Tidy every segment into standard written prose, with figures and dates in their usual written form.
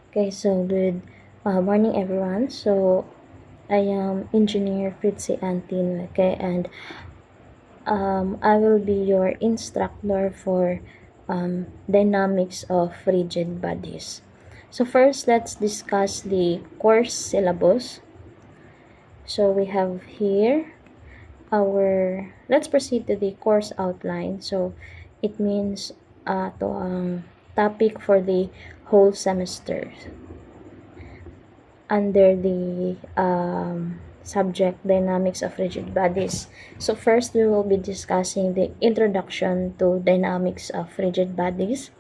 Okay, so good morning everyone. So I am Engineer Fritzy Antin, okay, and I will be your instructor for dynamics of rigid bodies. So first, let's discuss the course syllabus. So we have here let's proceed to the course outline. So it means to ang topic for the whole semester under the subject dynamics of rigid bodies. So first we will be discussing the introduction to dynamics of rigid bodies.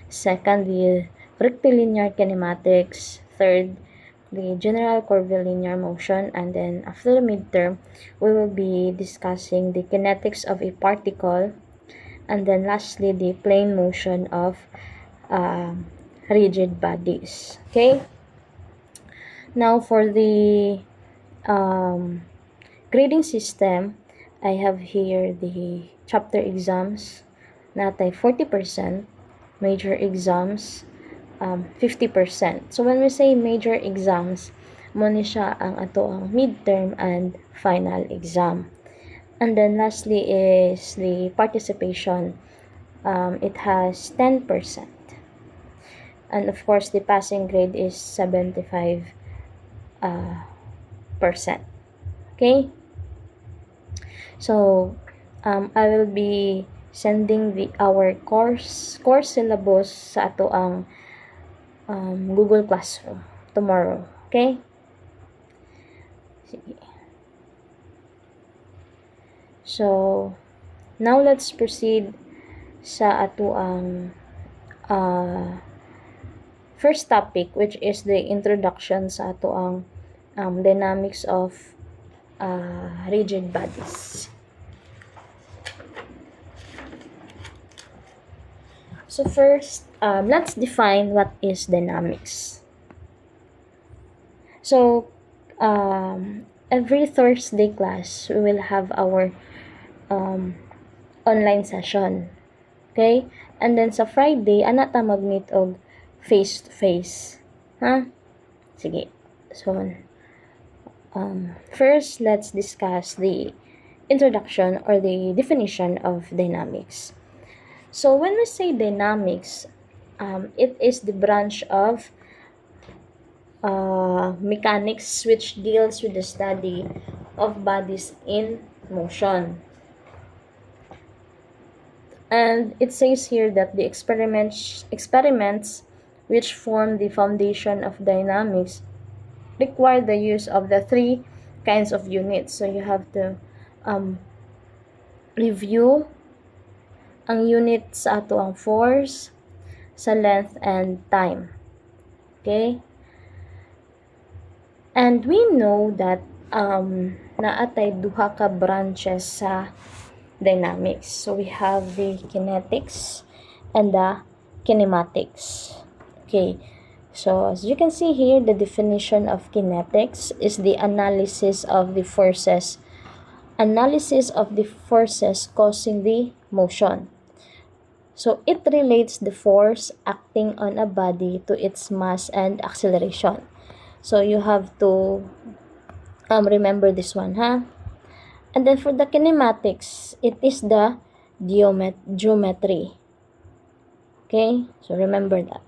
Second, the rectilinear kinematics. Third, the general curvilinear motion. And then after the midterm, we will be discussing the kinetics of a particle. And then lastly, the plane motion of rigid bodies. Okay? Now for the grading system, I have here the chapter exams natay 40%, major exams 50%. So when we say major exams, mo ni siya ang ato ang midterm and final exam. And then lastly is the participation. It has 10%. And of course, the passing grade is 75%. Okay? So, I will be sending our course syllabus sa ato ang Google Classroom tomorrow. Okay? Sige. So, now let's proceed sa ato ang first topic, which is the introduction sa ato ang dynamics of rigid bodies. So first, let's define what is dynamics. So, every Thursday class, we will have our online session. Okay? And then sa Friday, ana ta mag-meet og face-to-face. Ha? Sige. So, first, let's discuss the introduction or the definition of dynamics. So when we say dynamics, it is the branch of mechanics which deals with the study of bodies in motion. And it says here that the experiments which form the foundation of dynamics require the use of the three kinds of units. So you have to review ang unit sa ato ang force, sa length, and time. Okay? And we know that naatay duha ka branches sa dynamics. So we have the kinetics and the kinematics. Okay. So as you can see here, the definition of kinetics is the analysis of the forces causing the motion. So it relates the force acting on a body to its mass and acceleration. So you have to remember this one, huh? And then for the kinematics, it is the geometry. Okay? So remember that.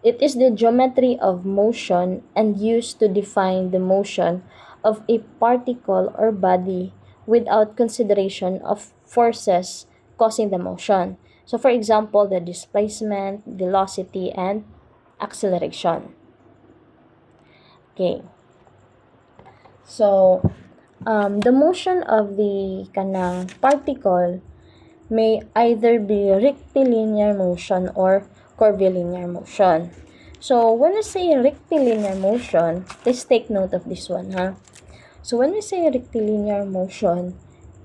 It is the geometry of motion and used to define the motion of a particle or body without consideration of forces causing the motion. So for example, the displacement, velocity, and acceleration. Okay. So, the motion of the kanang particle may either be rectilinear motion or curvilinear motion. So, when we say rectilinear motion, please take note of this one, huh? So, when we say rectilinear motion,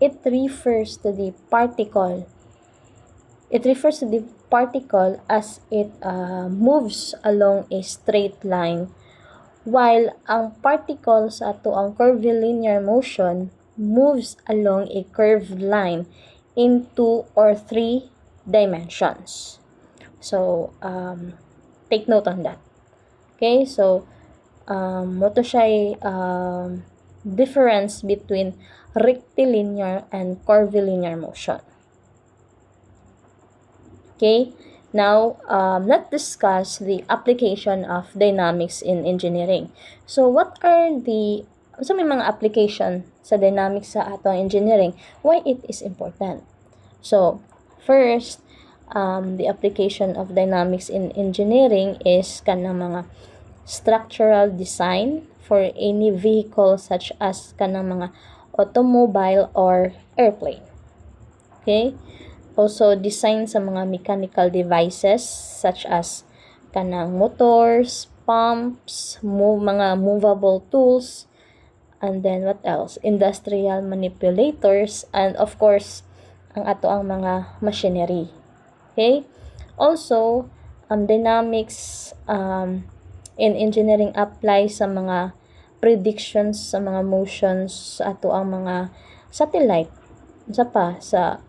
it refers to the particle. It refers to the particle as it moves along a straight line, while ang particle sa ato ang curvilinear motion moves along a curved line in 2 or 3 dimensions. So, Take note on that. Okay, so mo to siya difference between rectilinear and curvilinear motion. Okay, now let's discuss the application of dynamics in engineering. So what are may mga application sa dynamics sa atong engineering? Why it is important? So first, the application of dynamics in engineering is kanang mga structural design for any vehicle such as kanang mga automobile or airplane. Okay? Also, design sa mga mechanical devices such as kanang motors, pumps, mga movable tools, and then what else? Industrial manipulators, and of course, ang mga machinery. Okay? Also, dynamics in engineering apply sa mga predictions sa mga motions sa mga satellite. Isa pa sa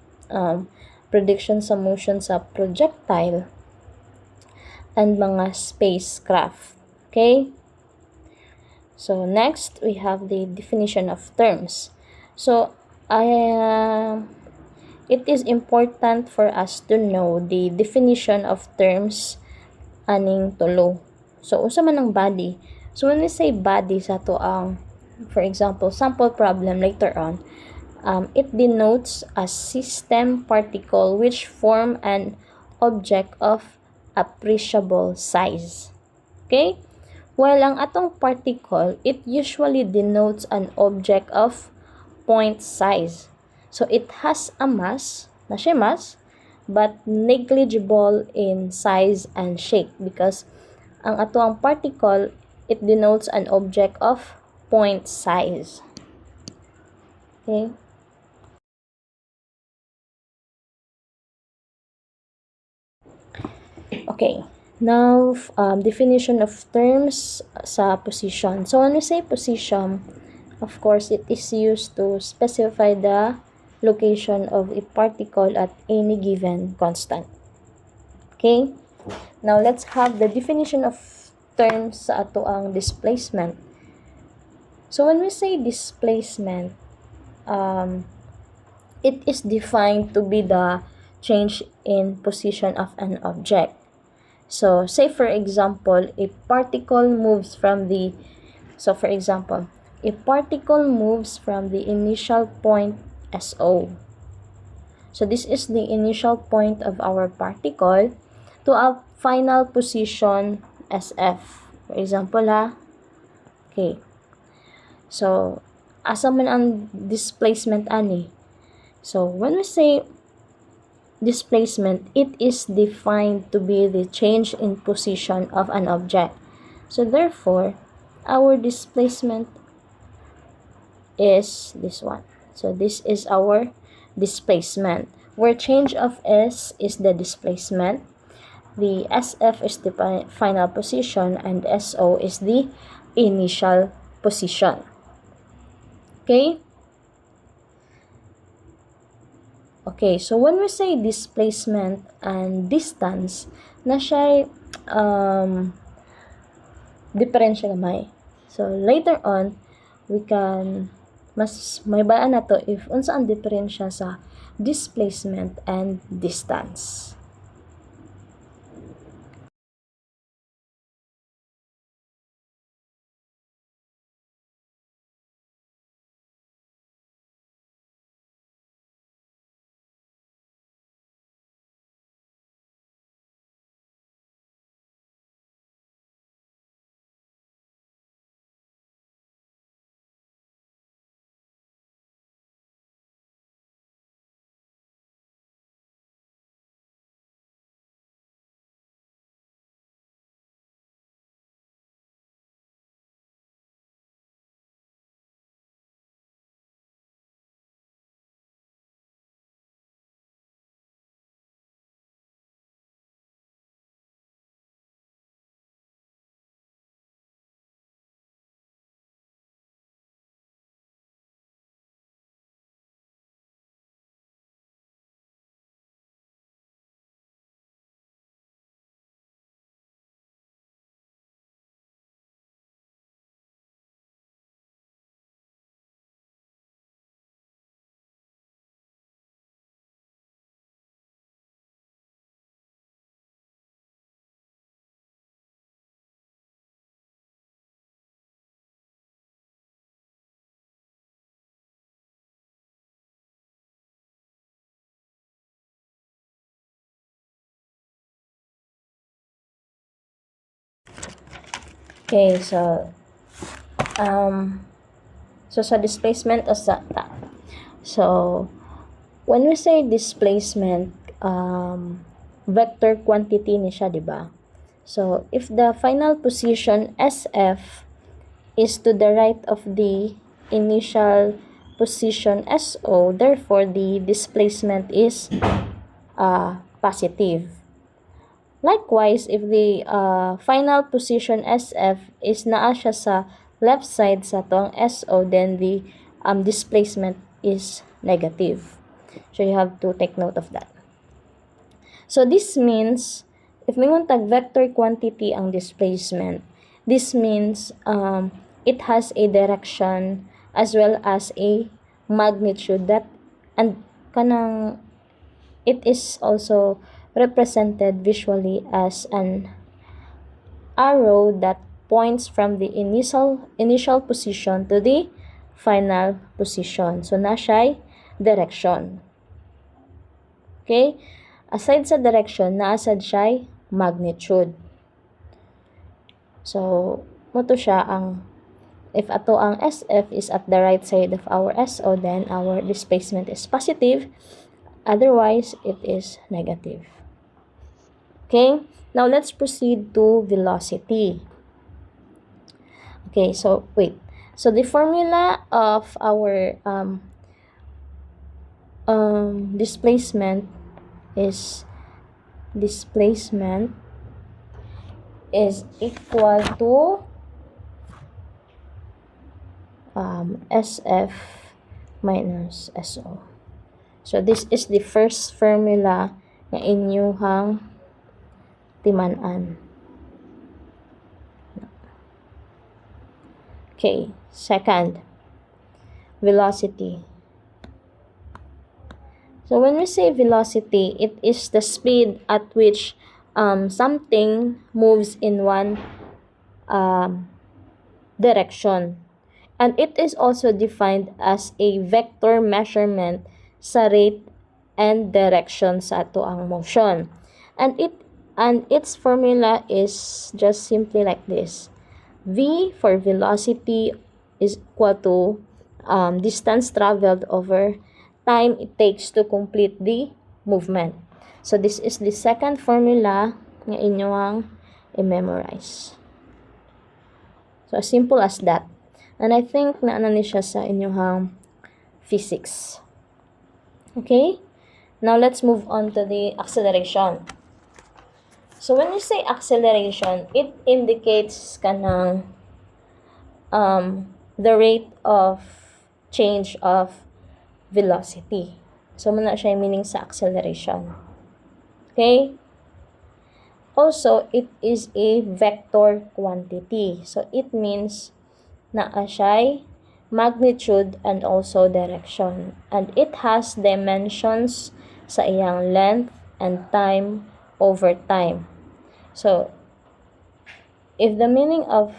prediction sa motion sa projectile and mga spacecraft. Okay? So, next, we have the definition of terms. So, it is important for us to know the definition of terms aning tulo. So, usa man ang body. So, when we say body sa for example, sample problem later on, it denotes a system particle which form an object of appreciable size. Okay? While ang atong particle, it usually denotes an object of point size. So, it has a mass, na siya mass, but negligible in size and shape because ang atoang particle, it denotes an object of point size. Okay? Okay. Now, definition of terms sa position. So, when we say position, of course, it is used to specify the location of a particle at any given constant. Okay? Now, let's have the definition of terms sa atoang displacement. So, when we say displacement, it is defined to be the change in position of an object. So, say for example, a particle moves from the initial point SO. So, this is the initial point of our particle to a final position SF. For example, okay. So, asa man ang displacement ani? So, when we say displacement, it is defined to be the change in position of an object. So, therefore, our displacement is this one. So, this is our displacement, where change of S is the displacement, the SF is the final position, and SO is the initial position. Okay? Okay, so when we say displacement and distance, na siya diferensya gamay. So, later on, we can mas may baan na to if unsa ang diferensya sa displacement and distance. Okay, so sa displacement o sa so when we say displacement, vector quantity ni siya, di ba? So if the final position SF is to the right of the initial position SO, therefore the displacement is positive. Likewise, if the final position SF is naa siya sa left side sa tong SO, then the displacement is negative. So you have to take note of that. So this means, if mingon tag vector quantity ang displacement, this means it has a direction as well as a magnitude that, and kanang it is also represented visually as an arrow that points from the initial position to the final position. So na siya'y direction. Okay? Aside sa direction, naasad siya'y magnitude. So moto siya ang, if ato ang SF is at the right side of our SO, then our displacement is positive. Otherwise, it is negative. Okay, now let's proceed to velocity. Okay, so wait. So the formula of our displacement is equal to SF minus SO. So this is the first formula na inyuhang timan-an. Okay, second, velocity. So when we say velocity, it is the speed at which something moves in one direction. And it is also defined as a vector measurement sa rate and direction sa ato ang motion. And its formula is just simply like this. V for velocity is equal to distance traveled over time it takes to complete the movement. So this is the second formula nga inyong i-memorize. So as simple as that. And I think naano ni siya sa inyong physics. Okay? Now let's move on to the acceleration. So when you say acceleration, it indicates kanang the rate of change of velocity. So muna siya yung meaning sa acceleration. Okay? Also, it is a vector quantity. So it means na siya magnitude and also direction. And it has dimensions sa iyang length and time over time. So, if the meaning of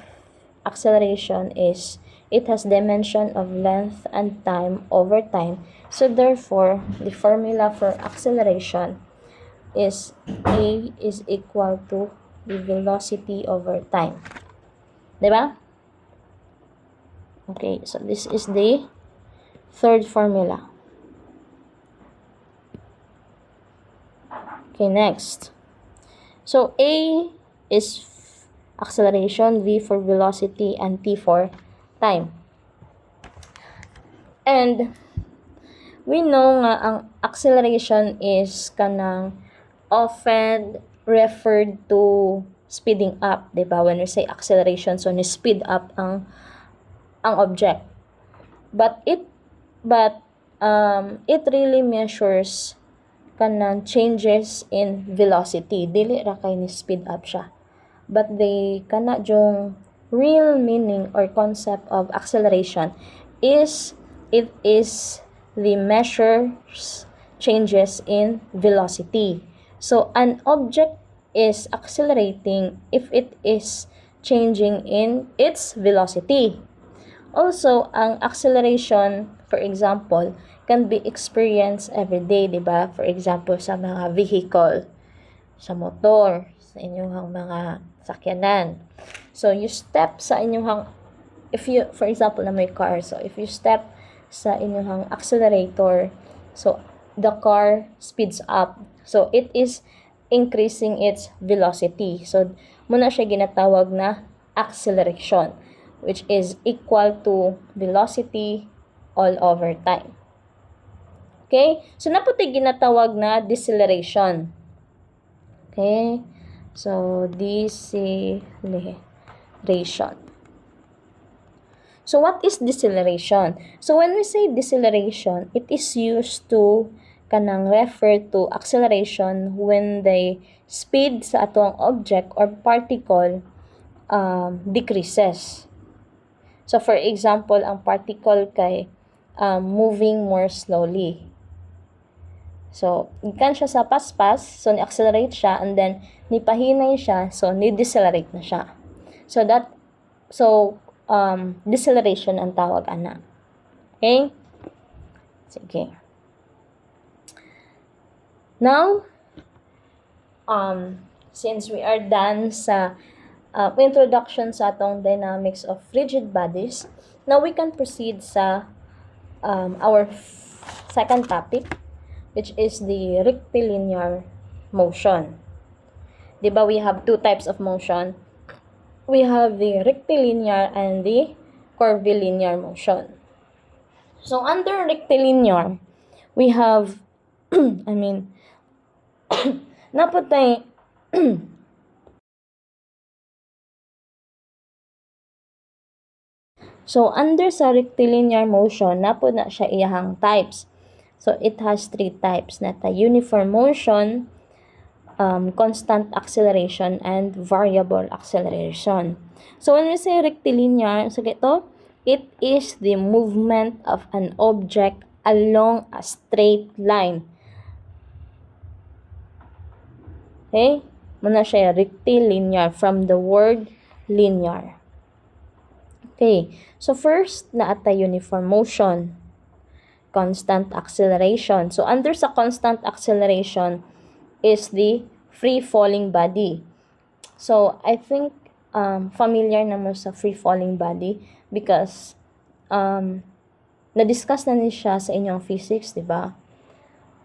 acceleration is it has dimension of length and time over time, so therefore, the formula for acceleration is A is equal to the velocity over time. Diba? Okay, so this is the third formula. Okay, next. So A is acceleration, V for velocity, and T for time. And we know nga ang acceleration is kanang often referred to speeding up, diba? When we say acceleration, so ni speed up ang object. But it really measures kanang changes in velocity. Dili ra kay ni speed up siya. But the kana jong real meaning or concept of acceleration is it is the measures changes in velocity. So an object is accelerating if it is changing in its velocity. Also, ang acceleration, for example, can be experienced every day, di ba? For example, sa mga vehicle, sa motor, sa inyong mga sakyanan. So, you step sa inyong, if you, for example, na may car, so if you step sa inyong accelerator, so the car speeds up. So, it is increasing its velocity. So, muna siya ginatawag na acceleration, which is equal to velocity all over time. Okay? So, naputi ginatawag na deceleration. Okay? So, deceleration. So, what is deceleration? So, when we say deceleration, it is used to kanang refer to acceleration when the speed sa atong object or particle decreases. So, for example, ang particle kay moving more slowly. So, ikan siya sa paspas, so ni-accelerate siya, and then nipahinay siya, so ni-decelerate na siya. So, deceleration ang tawag ana. Okay? Sige. Now, since we are done sa introduction sa atong dynamics of rigid bodies, now we can proceed sa our second topic, which is the rectilinear motion. Diba, we have two types of motion. We have the rectilinear and the curvilinear motion. So, under rectilinear, we have, naputay, so, under sa rectilinear motion, napod na siya iyahang types. So, it has three types, na uniform motion, constant acceleration, and variable acceleration. So, when we say rectilinear, so ito, it is the movement of an object along a straight line. Okay? Muna siya rectilinear from the word linear. Okay. So, first, naata uniform motion, constant acceleration. So, under sa constant acceleration is the free-falling body. So, I think familiar naman sa free-falling body because na-discuss na niya siya sa inyong physics, diba?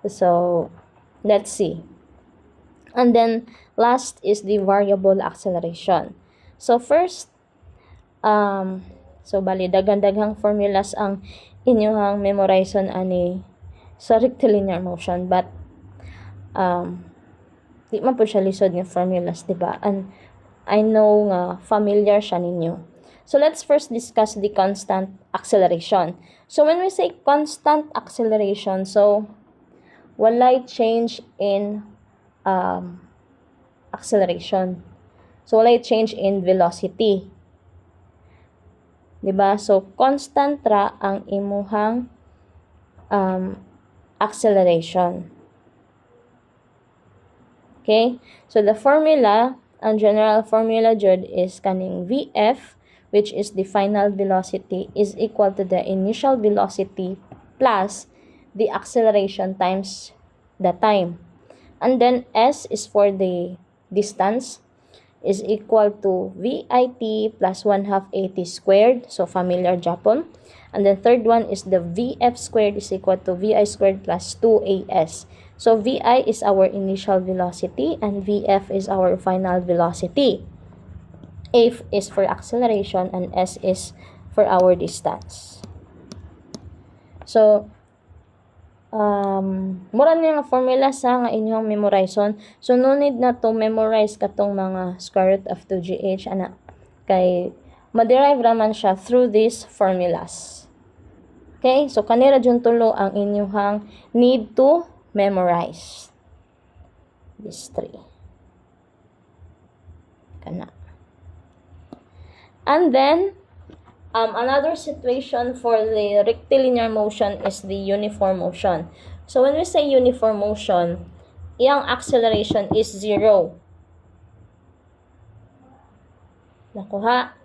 So, let's see. And then, last is the variable acceleration. So, first, so, bali, daghang formulas ang inyong memorization ani sa rectilinear motion, but di man po siya lisod ng formulas, diba? And I know nga familiar siya ninyo. So, let's first discuss the constant acceleration. So, when we say constant acceleration, so, walay change in acceleration. So, walay change in velocity. Diba? So, constant ra ang imuhang acceleration. Okay? So, the formula, ang general formula jud is kaning VF, which is the final velocity, is equal to the initial velocity plus the acceleration times the time. And then, S is for the distance, is equal to VIT plus 1/2 AT squared. So, familiar Japon. And then, third one is the VF squared is equal to VI squared plus 2AS. So, VI is our initial velocity and VF is our final velocity. A is for acceleration and S is for our distance. So, mura niya nga formula sa nga inyong memorization. So, no need na to memorize katong mga square root of 2GH, ana. Kay, ma-derive raman siya through these formulas. Okay? So, kanira dyan tulo ang inyong need to memorize. These three. Kana. And then, another situation for the rectilinear motion is the uniform motion. So, when we say uniform motion, iyang acceleration is 0. Nakuha?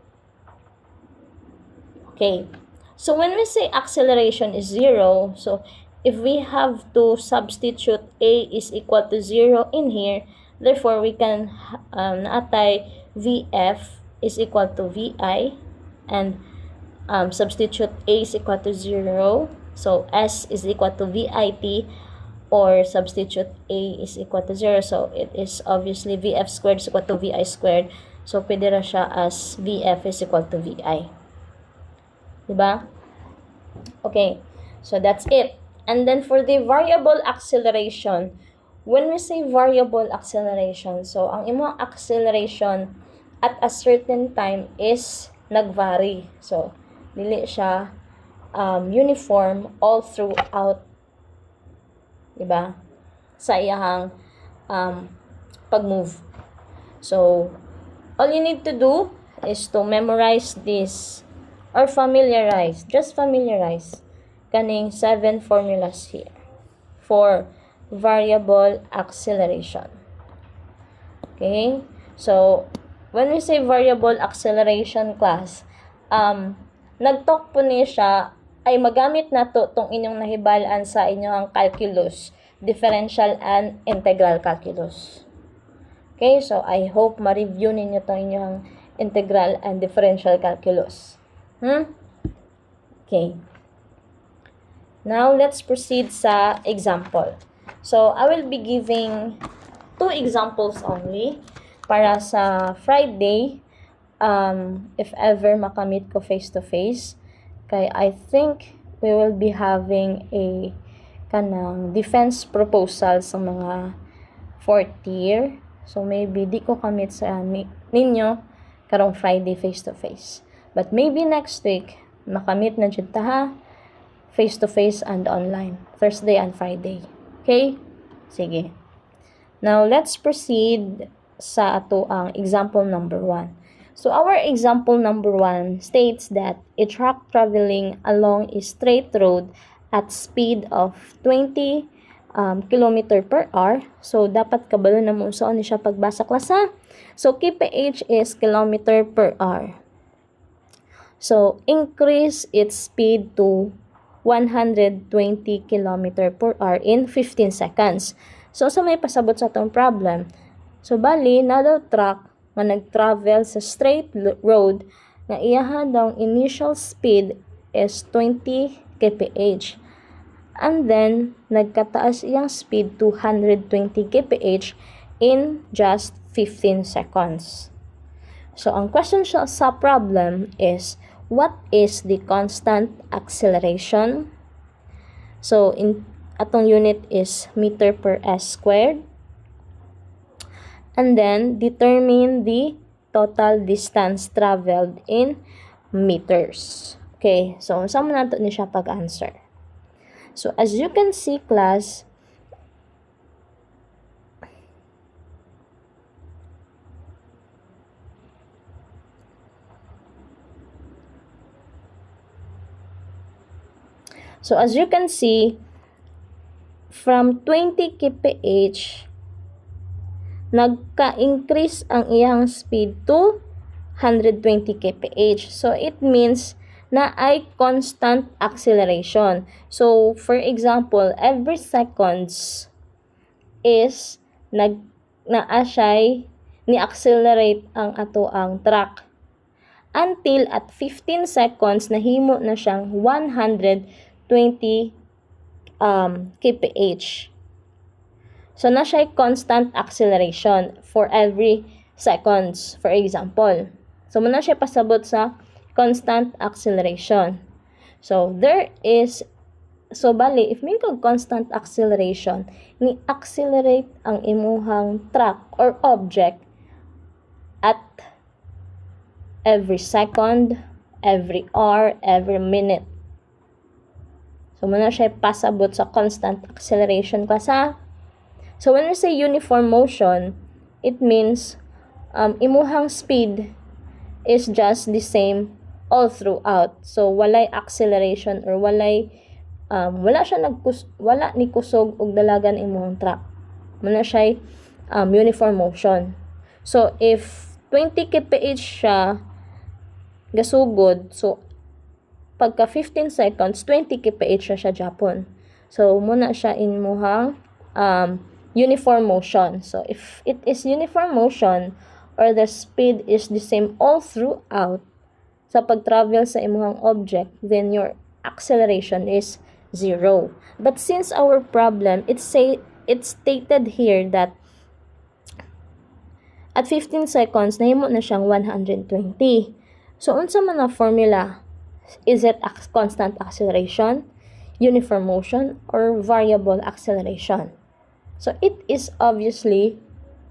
Okay. So, when we say acceleration is 0, so, if we have to substitute A is equal to 0 in here, Therefore, we can naatay VF is equal to VI, and substitute A is equal to 0. So, S is equal to VIT, or substitute A is equal to 0. So, it is obviously VF squared is equal to VI squared. So, pwede na siya as VF is equal to VI. Diba? Okay. So, that's it. And then, for the variable acceleration, when we say variable acceleration, so, ang imong acceleration at a certain time is nagvary. So, dili siya uniform all throughout, diba, sa iyahang pag-move. So, all you need to do is to memorize this or just familiarize kaning 7 formulas here for variable acceleration. Okay? So, when we say variable acceleration class, nag-talk po niya siya, ay magamit na to tong inyong nahibalaan sa inyong calculus, differential and integral calculus. Okay, so I hope ma-review ninyo tong inyong integral and differential calculus. Okay. Now, let's proceed sa example. So, I will be giving 2 examples only para sa Friday, if ever makamit ko face-to-face. Kaya I think we will be having a kanang defense proposal sa mga 4th year. So, maybe di ko kamit sa ninyo karong Friday face-to-face. But maybe next week, makamit na dyan ta, face-to-face and online. Thursday and Friday. Okay? Sige. Now, let's proceed sa ato ang example number 1. So, our example number 1 states that a truck traveling along a straight road at speed of 20 km per hour. So, dapat kabalo na mo saan siya pagbasa klasa. So, kph is kilometer per hour. So, increase its speed to 120 km per hour in 15 seconds. So, sa may pasabot sa itong problem. So, bali, na daw truck nga nag-travel sa straight road nga iyahan daw initial speed is 20 kph. And then, nagkataas iyang speed to 120 kph in just 15 seconds. So, ang question sa problem is, what is the constant acceleration? So, atong unit is meter per s squared. And then, determine the total distance traveled in meters. Okay, so saan mo nato ni siya pag-answer? So, as you can see, class, from 20 kph, nagka-increase ang iyang speed to 120 kph. So, it means na ay constant acceleration. So, for example, every seconds is naasay ni-accelerate ang ato ang truck. Until at 15 seconds, nahimo na siyang 120 kph. So, na siya constant acceleration for every seconds, for example. So, muna siya pasabot sa constant acceleration. So, bali, if may constant acceleration, ni-accelerate ang imuhang truck or object at every second, every hour, every minute. So, muna siya pasabot sa constant acceleration klasa. So, when we say uniform motion, it means imuhang speed is just the same all throughout. So, walay acceleration or wala ni kusog og dalagan imuhang truck. Muna siya uniform motion. So, if 20 kph siya gasugod, so pagka 15 seconds, 20 kph siya Japon. So, muna siya imuhang uniform motion. So if it is uniform motion or the speed is the same all throughout sa pag-travel sa imong object, then your acceleration is 0. But since our problem, it's stated here that at 15 seconds, nahimo na siyang 120. So, unsa man ang formula? Is it constant acceleration, uniform motion, or variable acceleration? So, it is obviously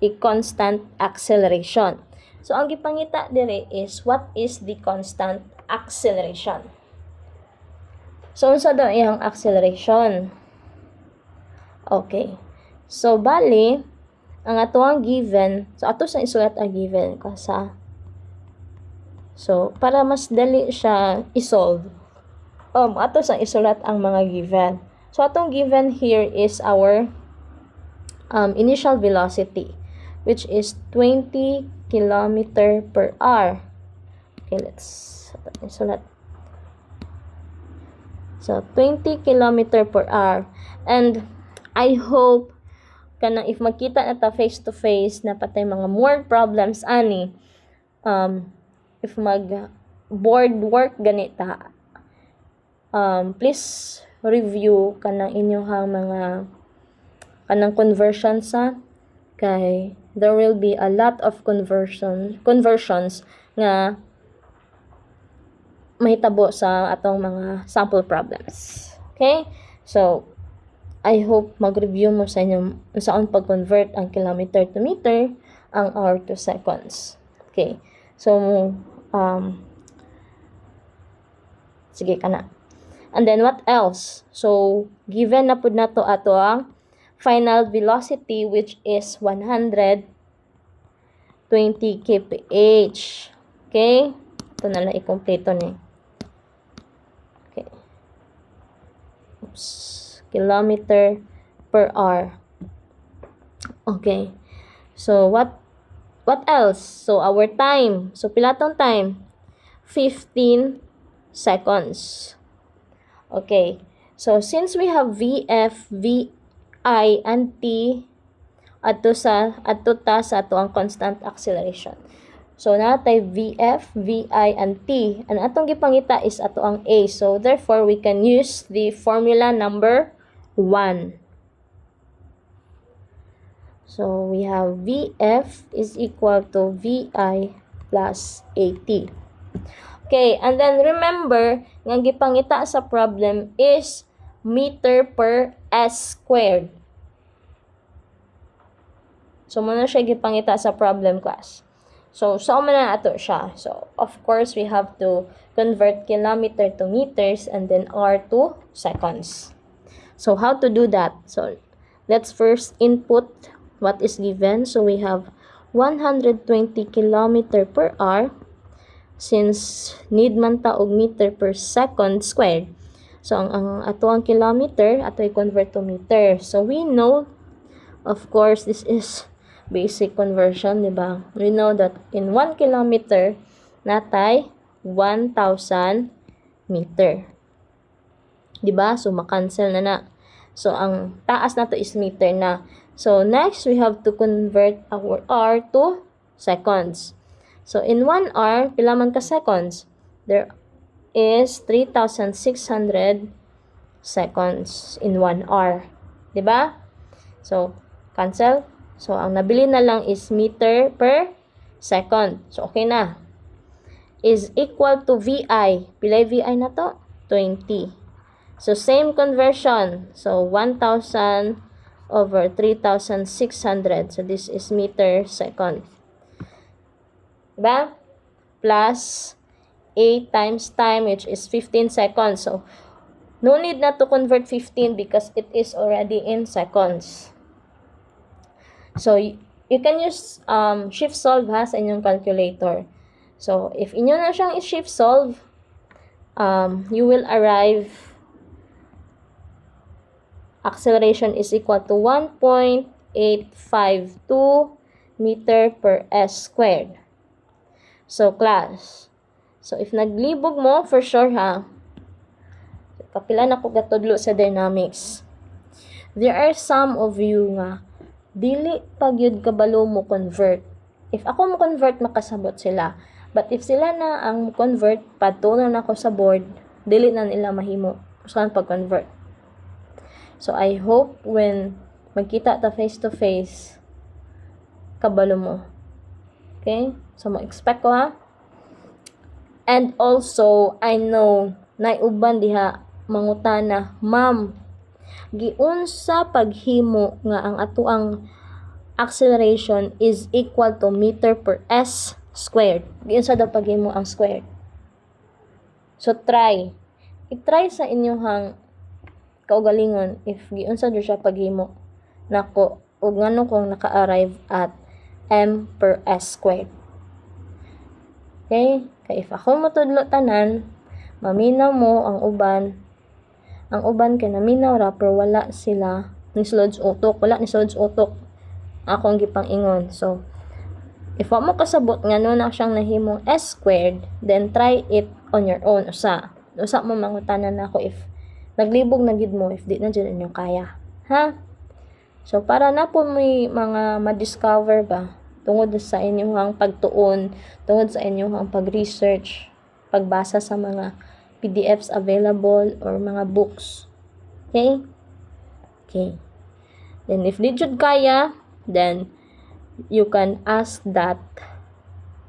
a constant acceleration. So, ang gipangita dire is what is the constant acceleration? So, unsa daw iyang acceleration? Okay. So, bali, ang atoang given, so ato sa isulat ang given kasa. So, para mas dali siya isolve, ato sa isulat ang mga given. So, atong given here is our initial velocity, which is 20 km per hour. Okay, let's isulat. So, 20 km per hour. And I hope kanang if magkita na ta face to face na patay mga more problems ani, if mag board work ganita, please review kanang inyong mga kanang conversion sa kay there will be a lot of conversions nga mahitabo sa atong mga sample problems. Okay? So, I hope mag-review mo sa inyong saan pag-convert ang kilometer to meter, ang hour to seconds. Okay. So, sige ka na. And then, what else? So, given na po na to ato ang final velocity, which is 120 kph. Okay? Ito na lang i-complete ni. Okay. Oops. Kilometer per hour. Okay. So, what else? So, our time. So, pila tong time? 15 seconds. Okay. So, since we have VF, VI, and T, ato ta sa ato ang constant acceleration. So, natay VF, VI, and T. Ang atong gipangita is ato ang A. So, therefore, we can use the formula number 1. So, we have VF is equal to VI plus AT. Okay, and then remember, nga gipangita sa problem is meter per S squared. So, muna siya gipangita sa problem class. So, man na ato siya. So, of course, we have to convert kilometer to meters and then R to seconds. So, how to do that? So, let's first input what is given. So, we have 120 km per hour. Since need man ta og meter per second squared. So, ang ato ang kilometer, ato i-convert to meter. So, we know, of course, this is basic conversion, di ba? We know that in 1 kilometer, natay 1,000 meter. Diba? So, makancel na. So, ang taas na to is meter na. So, next, we have to convert our hour to seconds. So, in 1 hour, pila man ka seconds? There is 3,600 seconds in 1 hour. Diba? So, cancel. So, ang nabili na lang is meter per second. So, okay na. Is equal to VI. Pila VI na to? 20. So, same conversion. So, 1,000 over 3,600. So, this is meter second. Diba? Plus 8 times time, which is 15 seconds. So, no need na to convert 15 because it is already in seconds. So, you can use shift solve sa inyong calculator. So, if inyo na siyang i-shift solve, you will arrive acceleration is equal to 1.852 meter per S squared. So, class. So, if naglibog mo, for sure ha, kapila na ko gatudlo sa dynamics. There are some of you nga dili pag yun kabalo mo convert. If ako mo convert, makasabot sila. But if sila na ang convert, patunan ako sa board, dili na nila mahimo saan pag-convert. So, I hope when magkita ta face to face, kabalo mo. Okay? So, mo-expect ko ha. And also, I know, naiuban diha, mangutana, ma'am, giunsa paghimo nga ang atuang acceleration is equal to meter per s squared. Giunsa daw paghimo ang squared. So, try. I-try sa inyong kaugalingon if giunsa jud siya paghimo. Nako, ug ngano kung naka-arrive at m per s squared. Okay? Kaya if ako motudlo tanan, maminaw mo ang uban. Ang uban kay naminaw ra pero wala sila ni sulod sa utok. Wala ni sulod sa utok. Akong gipang-ingon. So, if mo kasabot nga no na siyang nahimong s squared, then try it on your own. Usa mo mangutanan na ako if naglibog na gid mo, if di na dyan inyong kaya. Ha? So, para na po may mga ma-discover ba tungod sa inyong pagtuon, tungod sa inyong pag-research, pagbasa sa mga PDFs available or mga books. Okay? Okay. Then, if di jud kaya, then you can ask that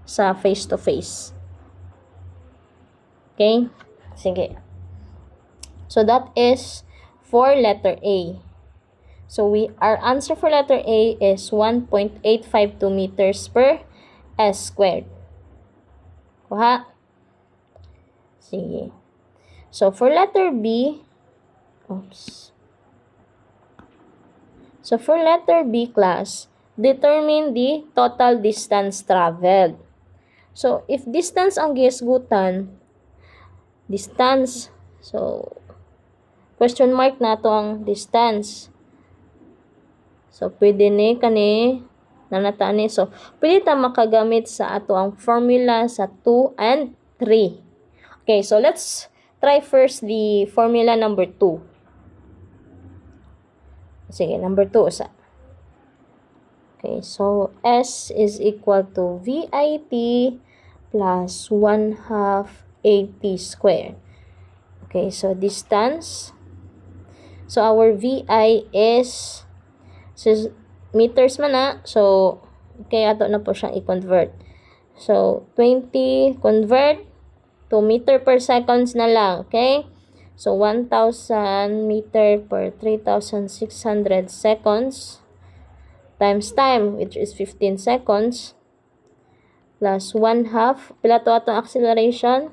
sa face-to-face. Okay? Sige. So, that is for letter A. So, our answer for letter A is 1.852 meters per s squared. Kuha? Sige. So, for letter B, So, for letter B class, determine the total distance traveled. So, if distance ang gihisgutan, distance, so, question mark na to ang distance. So, pwede ni kani, nanatani. So, pwede ta makagamit sa ato ang formula sa 2 and 3. Okay, so let's try first the formula number 2. Sige, number 2 usa. Okay, so S is equal to VIT plus 1/2 AT squared. Okay, so distance. So our VI is meters man na. So, kaya ato na po siyang i-convert. So, 20 convert to meter per seconds na lang. Okay? So, 1,000 meter per 3,600 seconds times time, which is 15 seconds, plus 1/2. Pila to atong acceleration?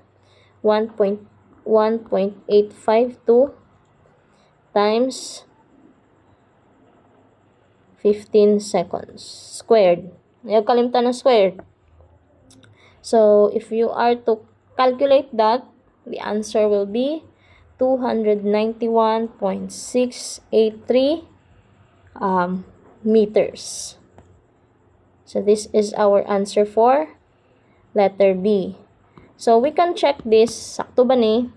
1.852 times 15 seconds squared. Ayaw kalimtan ng squared. So, if you are to calculate that, the answer will be 291.683 meters. So, this is our answer for letter B. So, we can check this. Sakto ba ni?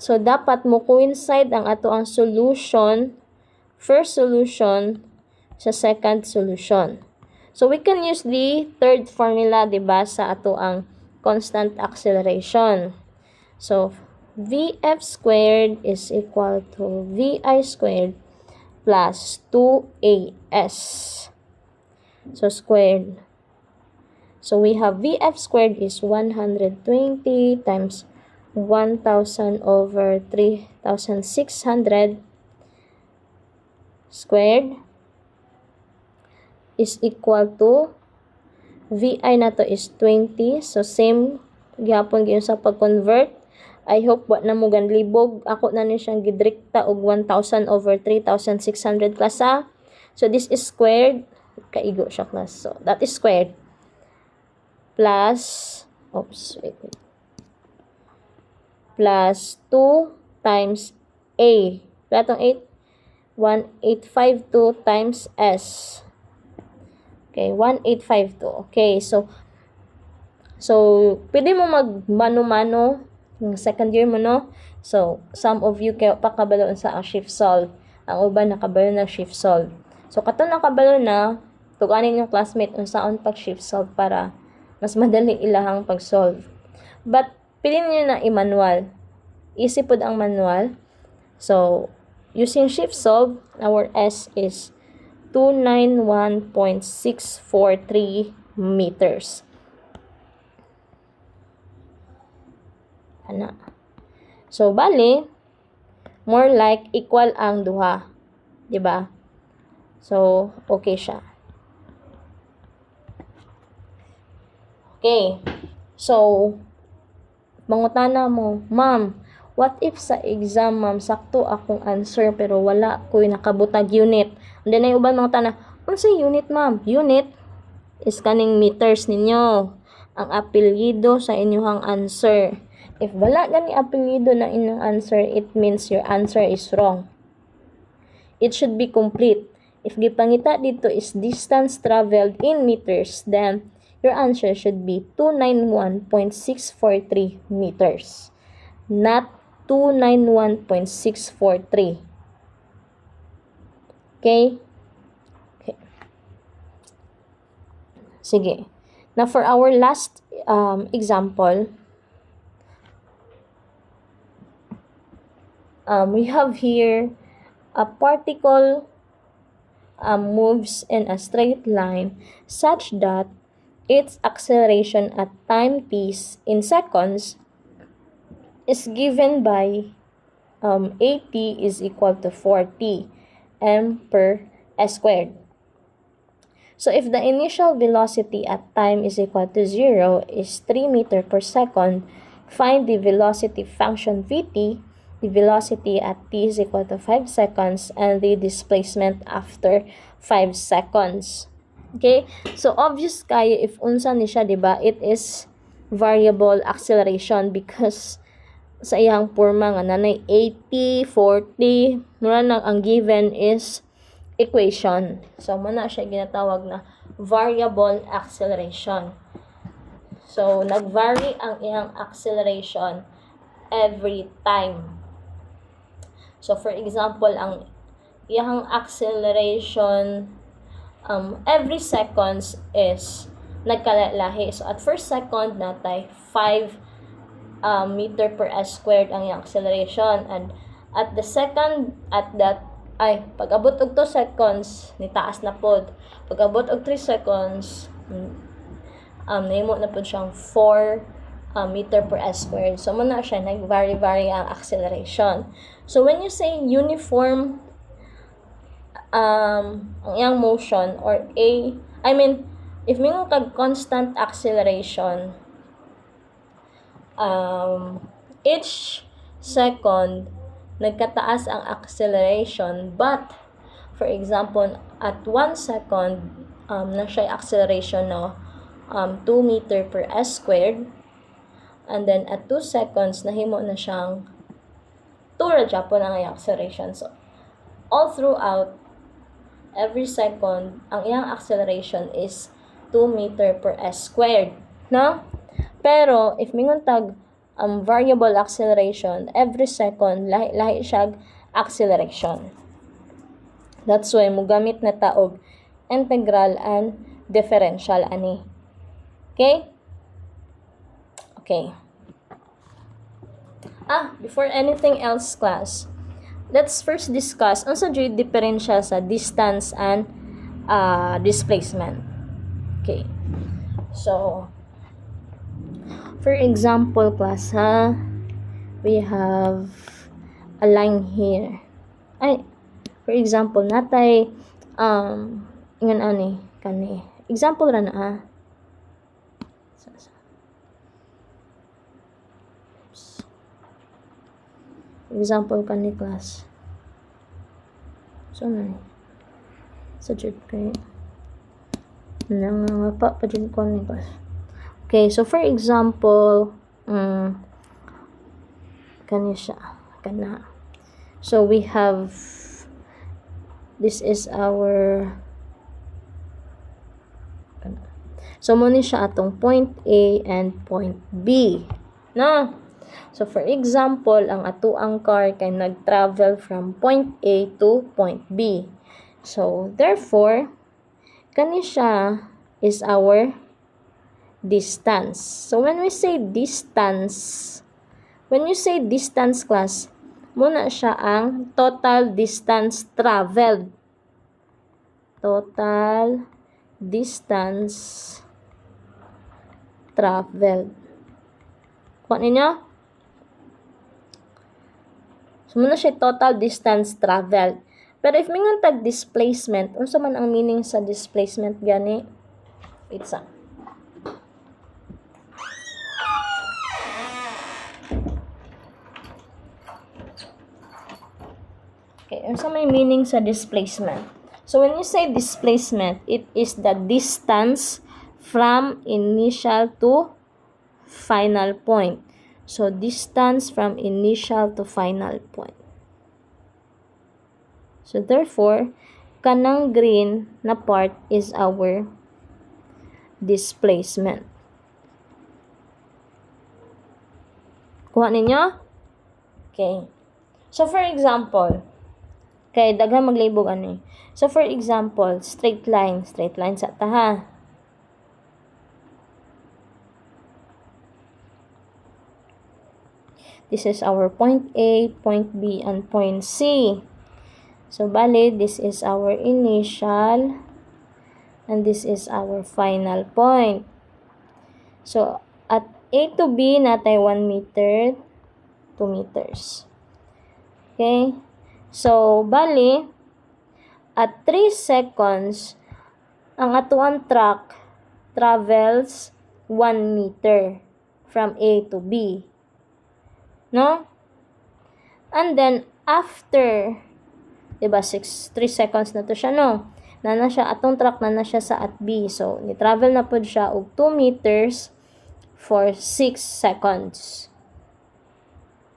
So, dapat mo coincide ang ato ang solution, first solution, sa second solution. So, we can use the third formula, diba, sa ato ang constant acceleration. So, Vf squared is equal to Vi squared plus 2As. So, squared. So, we have Vf squared is 120 times 1,000 over 3,600 squared is equal to Vi na to is 20. So, same gyapon gyud sa pag-convert. I hope wa na mo ganlibog. Ako na ni siyang gidrikta og 1,000 over 3,600 klasa. So, this is squared. Kaigo siya class. So, that is squared. Plus, plus 2 times A. Platong 8. 1852 times S. Okay, 1852. Okay, so, pwede mo mag-mano-mano yung second year mo, no? So, some of you kayo pa kabaloon sa shift solve. Ang uban nakabalo ng shift solve. So kato nakabalo na tuganin yung classmate unsaon pag shift solve para mas madali ilahang pag-solve. But pilin niyo na i-manual. Easy pod ang manual. So using shift solve, our S is 291.643 meters. Ana. So bali more like equal ang duha, di ba? So okay siya. Okay. So mangutana mo, ma'am, what if sa exam, ma'am, sakto akong answer pero wala ko'y nakabutag unit? And then ay uban mangutana, unsa unit, ma'am? Unit is kaning meters ninyo. Ang apelyido sa inyong answer. If wala gani apelyido na inyong answer, it means your answer is wrong. It should be complete. If gipangita dito is distance traveled in meters, then your answer should be 291.643 meters. Not 291.643. Okay? Okay. Sige. Now, for our last example, we have here a particle moves in a straight line such that its acceleration at time t in seconds is given by at is equal to 4t m per s squared. So if the initial velocity at time is equal to 0 is 3 meter per second, find the velocity function vt, the velocity at t is equal to 5 seconds, and the displacement after 5 seconds. Okay? So obvious kayo if unsa ni siya, diba? It is variable acceleration because sa iyang porma nga nanay 80, 40, mura na ang given is equation. So muna siya ginatawag na variable acceleration. So nag-vary ang iyang acceleration every time. So for example, ang iyang acceleration every seconds is nagkalalahi. So at first second natay 5 meter per s squared ang iyang acceleration, and at the second pag abot og 2 seconds nitaas na pod. Pag abot og 3 seconds nahimo na pod siyang 4 meter per s squared. So muna siya nag-vary ang acceleration. So when you say uniform ang iyang motion or if mingon kag constant acceleration, each second nagkataas ang acceleration, but for example at 1 second na siya acceleration no 2 meter per s squared, and then at 2 seconds nahimo na siyang 2 ra Japon ang iyang acceleration. So all throughout every second ang iyang acceleration is 2 meter per s squared, no? Pero if mingon tag variable acceleration, every second lahi siya acceleration. That's why mo gamit na taog integral and differential ani. Okay? Okay. Before anything else, class, let's first discuss unsa jud differential sa distance and displacement. Okay. So for example, class, we have a line here. For example, natay ingon ani kani. Example ra na Example kani, class. So na sa jud kay nangangapa pa jud ko ni, class. Okay, so for example, kani siya, kana. So we have, this is our, so muna siya atong point A and point B. No? So for example, ang atoang car kay nag-travel from point A to point B. So, therefore, kani siya is our distance. So, when you say distance class, muna siya ang total distance traveled. Total distance traveled. Kuha ninyo? So, muna siya total distance traveled. Pero if mingon tag displacement, unsa man ang meaning sa displacement gani? Wait sa. Okay, unsa may meaning sa displacement? So when you say displacement, it is the distance from initial to final point. So distance from initial to final point. So therefore, kanang green na part is our displacement. Kuha ninyo? Okay. So for example, kay daghang maglabog ani. So for example, straight line sa taha. This is our point A, point B, and point C. So, bali, this is our initial and this is our final point. So, at A to B, natay 1 meter, 2 meters. Okay? So, bali, at 3 seconds, ang atuang track travels 1 meter from A to B. No? And then, after 3 seconds na to siya, no? Nana siya, atong track na siya sa at B. So, ni-travel na po siya og 2 meters for 6 seconds.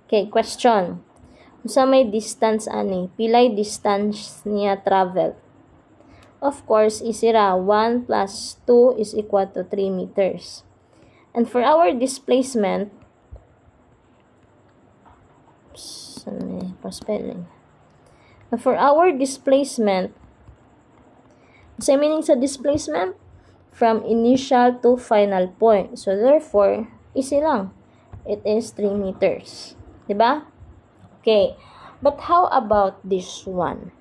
Okay, question. Unsa may distance ani? Pilay distance niya travel? Of course, easy ra. 1 plus 2 is equal to 3 meters. And for our displacement, for our displacement, sa meaning sa displacement? From initial to final point. So, therefore, easy lang. It is 3 meters. Diba? Okay. But how about this one?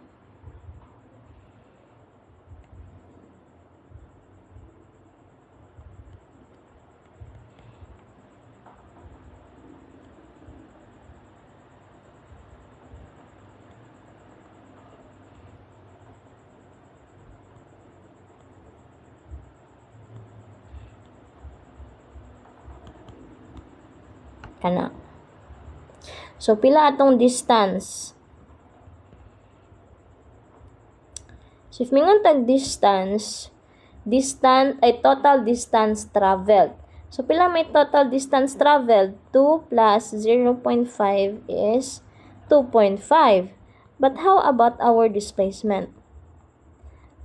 Kana. So, pila atong distance? So, if mingon tag distance ay total distance traveled. So, pila may total distance traveled? 2 plus 0.5 is 2.5. But how about our displacement?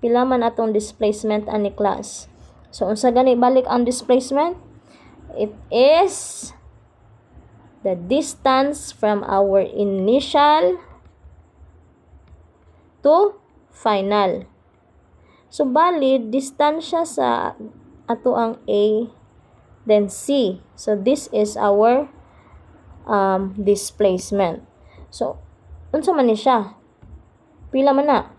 Pila man atong displacement ani class? So, unsa gani balik ang displacement? It is the distance from our initial to final. So, bali, distansya sa ato ang A, then C. So, this is our displacement. So, unsa man ni siya? Pila man na?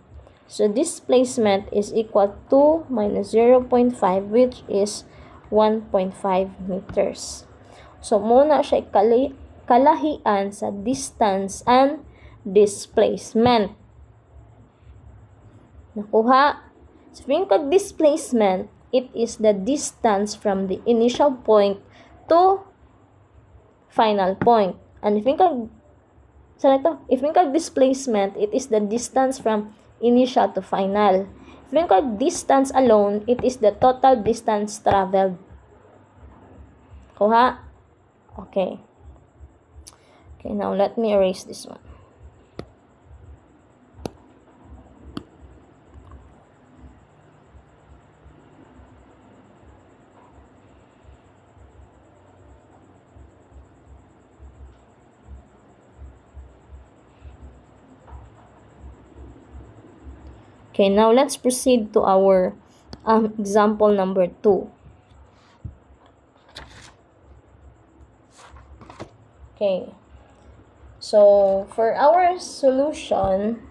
So, displacement is equal to minus 0.5, which is 1.5 meters. So, muna siya kalahian sa distance and displacement. Nakuha? So, yung displacement, it is the distance from the initial point to final point. And if yung displacement, it is the distance from initial to final. If yung distance alone, it is the total distance traveled. Kuha? Okay. Okay, now let me erase this one. Okay, now let's proceed to our example number 2. Okay, so for our solution,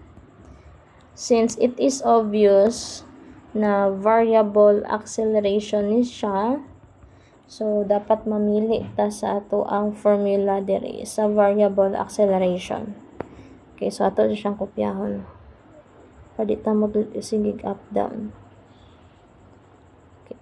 since it is obvious na variable acceleration ni siya, so dapat mamili ta sa ato ang formula diri sa variable acceleration. Okay, so ato siyang kopyahon. Pwede ta magsigig up down. Okay.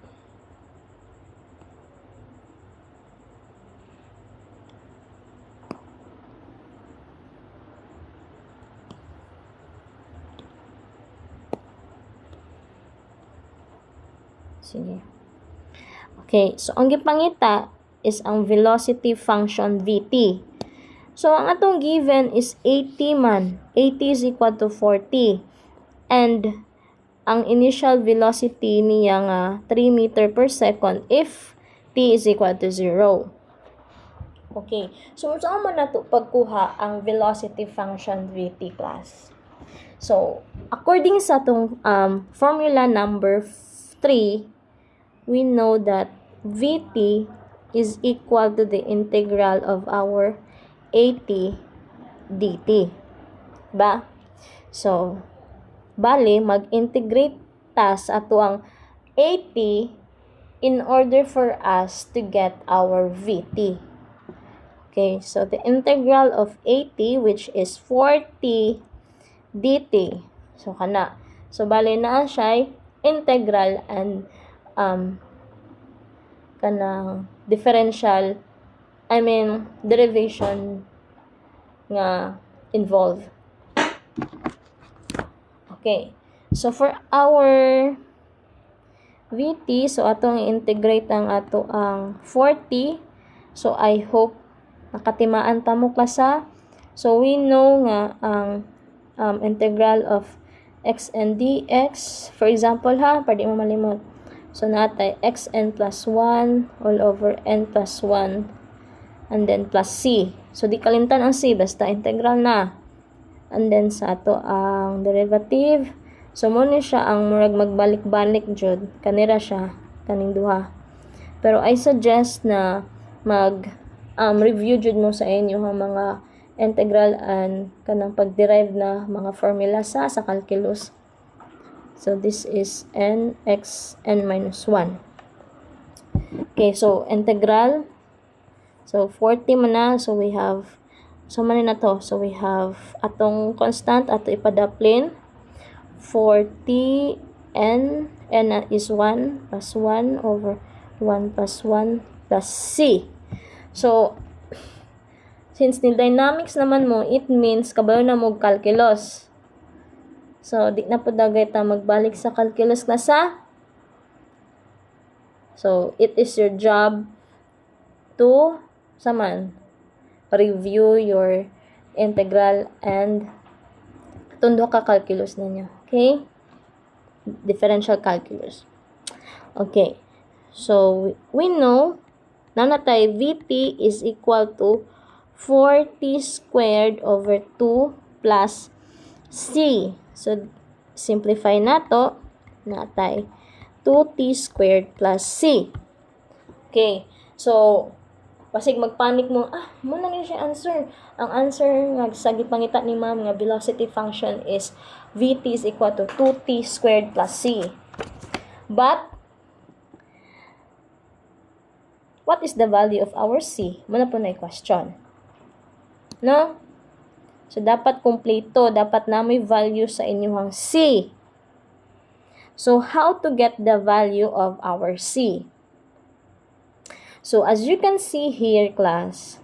Sige. Okay, so ang gipangita is ang velocity function Vt. So ang atong given is 80 man. 80 is equal to 40. And ang initial velocity niya nga 3 meter per second if t is equal to 0. Okay, so saan mo na ito pagkuha ang velocity function Vt class? So, according sa itong formula number 3, we know that Vt is equal to the integral of our 80 dt. Ba? So, bali, mag-integrate ta sa ato ang 80 in order for us to get our Vt. Okay, so the integral of 80, which is 40 dt. So, kana. So, bali na siya integral and kanang differential, derivation nga involved. Okay. So, for our Vt, so atong integrate ang ato ang 40. So, I hope nakatimaan ta mo klasa. So, we know nga ang integral of x and dx. For example ha, pwede mo malimot. So, natay xn plus 1 all over n plus 1 and then plus c. So, di kalimtan ang c, basta integral na. And then, sa ato ang derivative. So, muna siya ang murag magbalik-balik jud. Kanira siya, kaning duha. Pero, I suggest na review jud mo sa inyo ang mga integral and kanang pag-derive na mga formula sa calculus. So, this is n minus 1. Okay, so, integral. So, 40 man na. So, we have, so, manin na to. So, we have atong constant, ato ipadaplin. 40 n is 1 plus 1 over 1 plus 1 plus c. So, since ni dynamics naman mo, it means kabalo na mo calculus. So, di na po dagay ta magbalik sa calculus klasa. So, it is your job to review your integral and tundo ka calculus ninyo. Okay? Differential calculus. Okay. So, we know now na tayo Vt is equal to 40 squared over 2 plus c. So, simplify na to. Natay 2t squared plus c. Okay. So, pasig magpanik mo, muna na siya answer. Ang answer nga sa gipangita ni ma'am nga velocity function is Vt is equal to 2t squared plus c. But, what is the value of our c? Muna po na question. No? So, dapat kompleto. Dapat na may value sa inyong C. So, how to get the value of our C? So, as you can see here, class,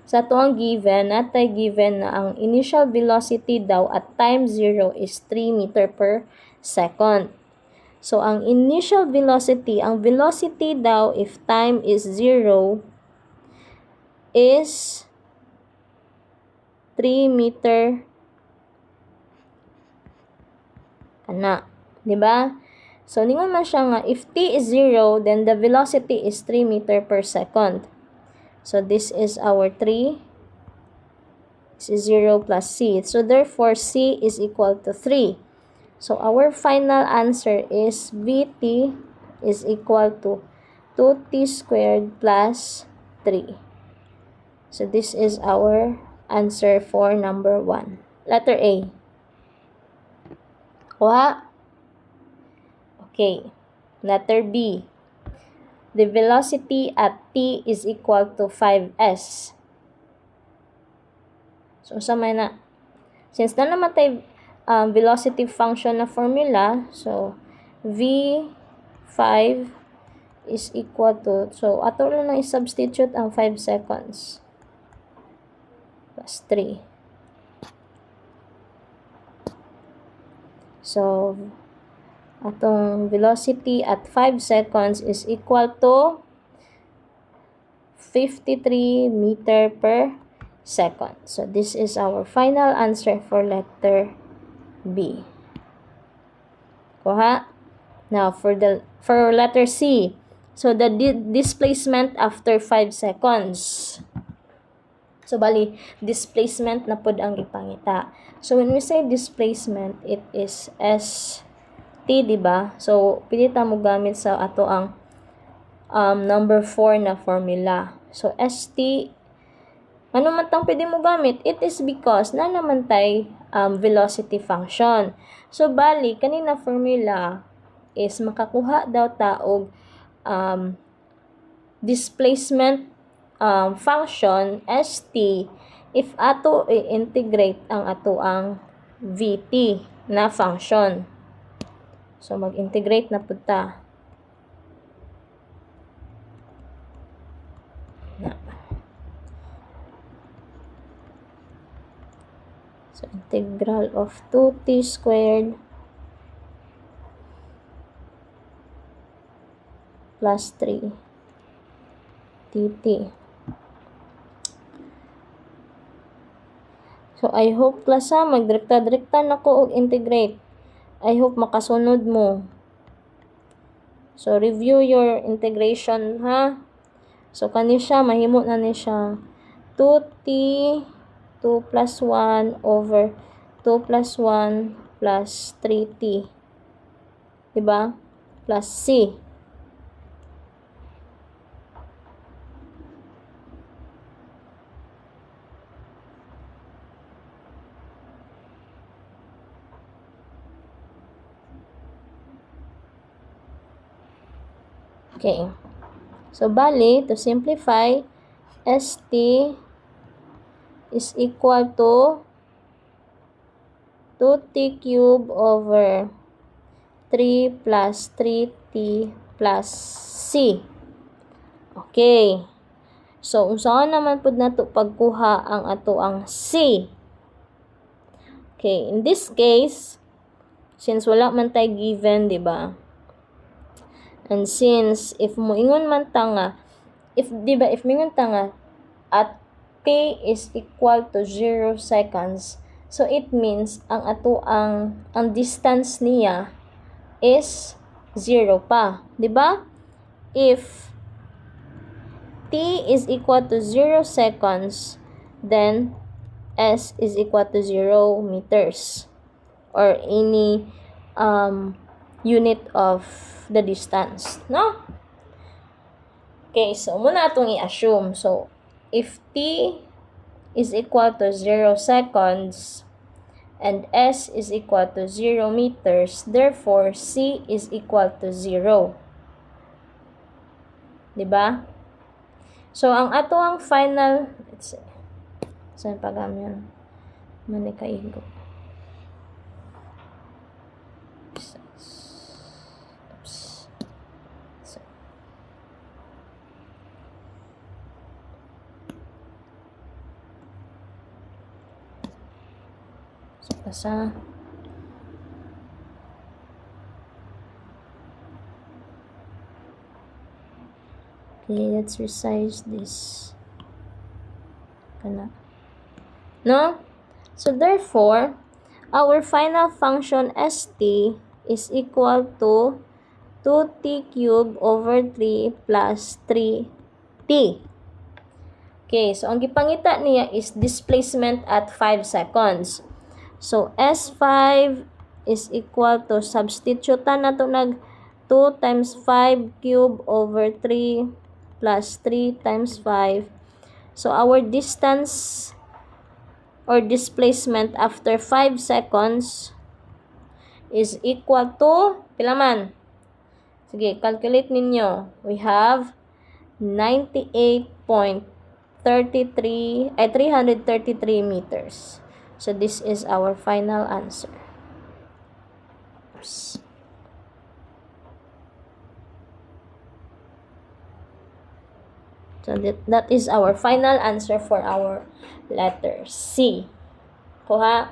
sa ito ang given, natay given na ang initial velocity daw at time 0 is 3 meter per second. So, ang initial velocity, ang velocity daw if time is 0 is 3 meter kana. Diba? So, ningon man siya nga, if t is 0, then the velocity is 3 meter per second. So, this is our 3 This is 0 plus c. So therefore, c is equal to 3. So our final answer is Vt is equal to 2t squared plus 3. So this is our answer for number 1. Letter A. Kuha? Okay. Letter B. The velocity at t is equal to 5s. So, sama na. Since na naman tayo velocity function na formula, so, V5 is equal to, so, ato lang na i-substitute ang 5 seconds. Plus 3. So, atong velocity at 5 seconds is equal to 53 meter per second. So, this is our final answer for letter B. Kuha? Now, for letter C. So, the displacement after 5 seconds. So, bali, displacement na pod ang ipangita. So, when we say displacement, it is st, diba? So, pilita mo gamit sa ato ang number 4 na formula. So, st, ano man tang pwede mo gamit? It is because na naman tay velocity function. So, bali, kanina formula is makakuha daw taog displacement function st if ato i-integrate ang ato ang vt na function. So, mag-integrate na po ta. So, integral of 2t squared plus 3 dt. So, I hope class magdirekta-direkta na ko og integrate. I hope makasunod mo. So, review your integration, ha? So, kani siya, mahimo na ni siya 2t, 2 plus 1 over 2 plus 1 plus 3t. Diba? Plus c. Okay. So, bali, to simplify, st is equal to 2t cube over 3 plus 3t plus c. Okay. So, unsaon naman pud nato pagkuha ang ato ang c. Okay, in this case, since wala man tay given, di ba? And since, if moingon man tanga, if moingon tanga, at t is equal to 0 seconds, so it means, ang ato ang distance niya is 0 pa. Diba? If t is equal to 0 seconds, then s is equal to 0 meters. Or any unit of the distance, no? Okay, so muna itong i-assume. So, if t is equal to 0 seconds and s is equal to 0 meters, therefore, c is equal to 0. Diba? So, ang ato ang final, let's see, saan pagamyan? Manikaigo. Basa. Okay, let's resize this. Kana. No? So, therefore, our final function st is equal to 2t cubed over 3 plus 3t. Okay, so ang gipangita niya is displacement at 5 seconds. So, S5 is equal to, substitutan na to nag 2 times 5 cube over 3 plus 3 times 5. So, our distance or displacement after 5 seconds is equal to, pila man? Sige, calculate ninyo. We have 333 meters. So, this is our final answer. Oops. So, that is our final answer for our letter C. Kuha?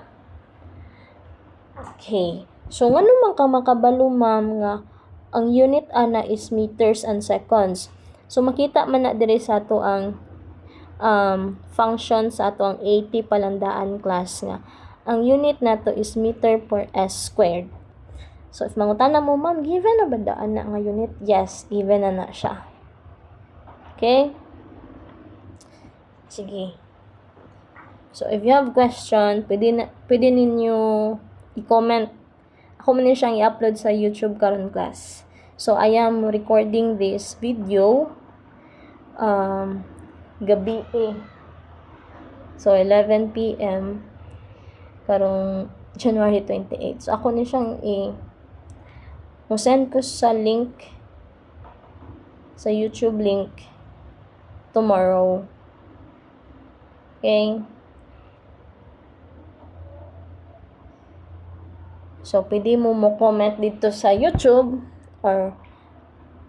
Okay. So, ngano man ka makabalo, ma'am, nga ang unit ana is meters and seconds. So, makita man na dire sa ato ang function sa ato ang 80 palandaan class nga. Ang unit nato is meter per s squared. So, if mangutana mo, ma'am, given na ba daan na nga unit? Yes, given na siya. Okay? Sige. So, if you have question, pwede ninyo i-comment. Ako man siyang i-upload sa YouTube karon class. So, I am recording this video gabi So, 11 p.m. karong January 28. So, ako ni siyang send ko sa link, sa YouTube link tomorrow. Okay? So, pwede mo comment dito sa YouTube or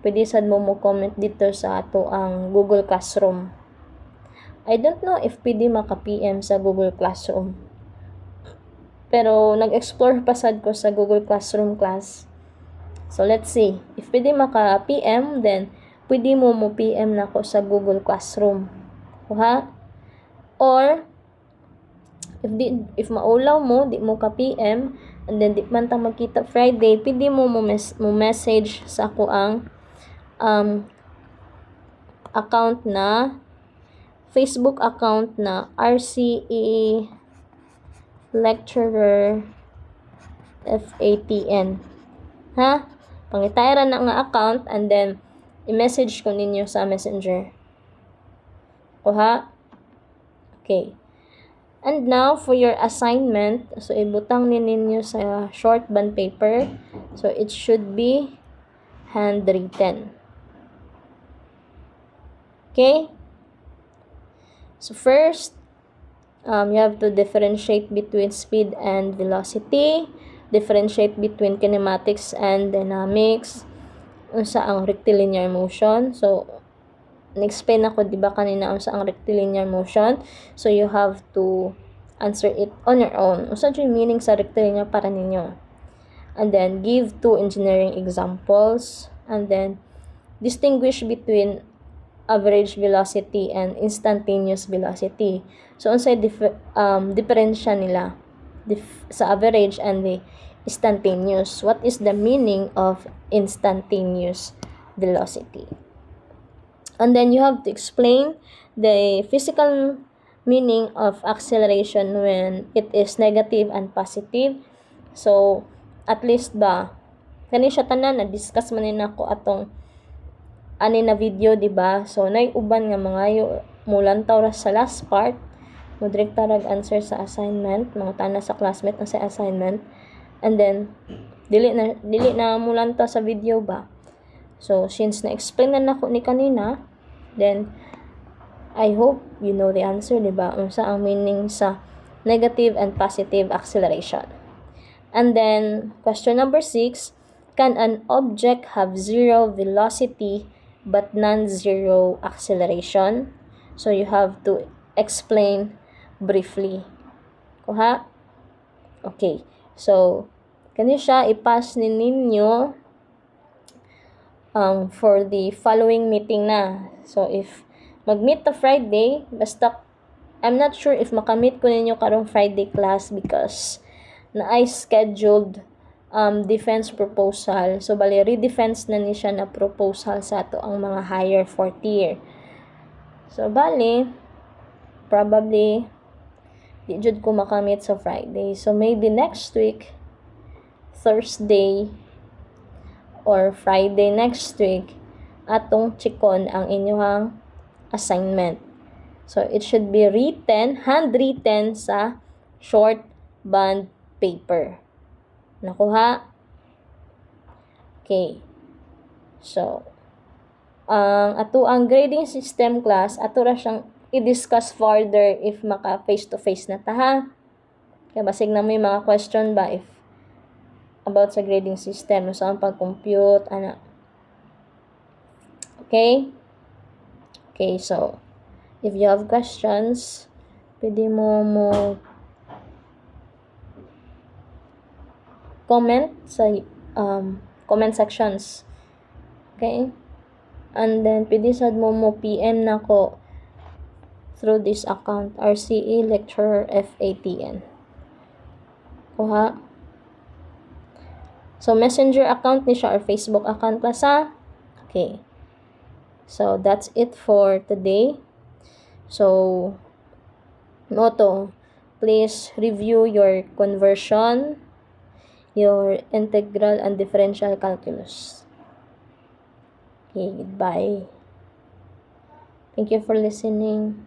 pwede sad mo comment dito sa ato ang Google Classroom. I don't know if pwede maka-PM sa Google Classroom. Pero, nag-explore pa sad ko sa Google Classroom class. So, let's see. If pwede maka-PM, then pwede mo PM na ko sa Google Classroom. Ha? Or, if maulaw mo, di mo ka-PM, and then di man ta magkita Friday, pwede mo message sa ako ang account na, Facebook account na RCE Lecturer FATN. Ha? Pangitayran na nga account, and then i-message ko ninyo sa Messenger. O ha? Okay. And now, for your assignment, so ibutang ninyo sa short bond paper. So, it should be handwritten. Okay? So, first, you have to differentiate between speed and velocity, differentiate between kinematics and dynamics, unsa ang rectilinear motion. So, na-explain ako, di ba, kanina unsa ang rectilinear motion. So, you have to answer it on your own. Unsa yung meaning sa rectilinear para ninyo. And then, give 2 engineering examples. And then, distinguish between average velocity and instantaneous velocity. So, unsa diferensya nila sa average and the instantaneous. What is the meaning of instantaneous velocity? And then you have to explain the physical meaning of acceleration when it is negative and positive. So, at least ba, kani siya tanan, na-discuss man nina ko atong ani na video, di ba? So, uban nga mga mulantaw ra sa last part, mo direkta rag answer sa assignment, mga tana sa classmate ang sa assignment. And then, dili na mulantaw sa video ba? So, since na-explain na nako ni kanina, then, I hope you know the answer, di ba? Unsa ang meaning sa negative and positive acceleration. And then, question number 6, can an object have zero velocity but non-zero acceleration? So, you have to explain briefly. Kuha? Okay. So, kani siya ipass ninyo for the following meeting na. So, if mag-meet ta Friday, basta, I'm not sure if makamit ko ninyo karong Friday class because na-I scheduled defense proposal. So, bali, redefense na ni siya na proposal sa ato ang mga higher 4th year. So, bali, probably di jud ko makamit sa Friday. So maybe next week, Thursday or Friday next week, atong chikon ang inyong assignment. So it should be written, handwritten sa short bond paper. Nakuha? Okay. So, ang grading system class, ato ra siyang i-discuss further if maka face-to-face na ta, ha? Kaya basig na mo yung mga question ba if about sa grading system, so ang pag-compute, ana. Okay? Okay, so, if you have questions, pwede mo comment sa comment sections. Okay? And then, pwede sad mo PM na ko through this account, RCE Lecturer FATN. Kuha. So, messenger account ni siya or Facebook account pa sa. Okay. So, that's it for today. So, noto, please review your conversion, your integral and differential calculus. Okay, goodbye. Thank you for listening.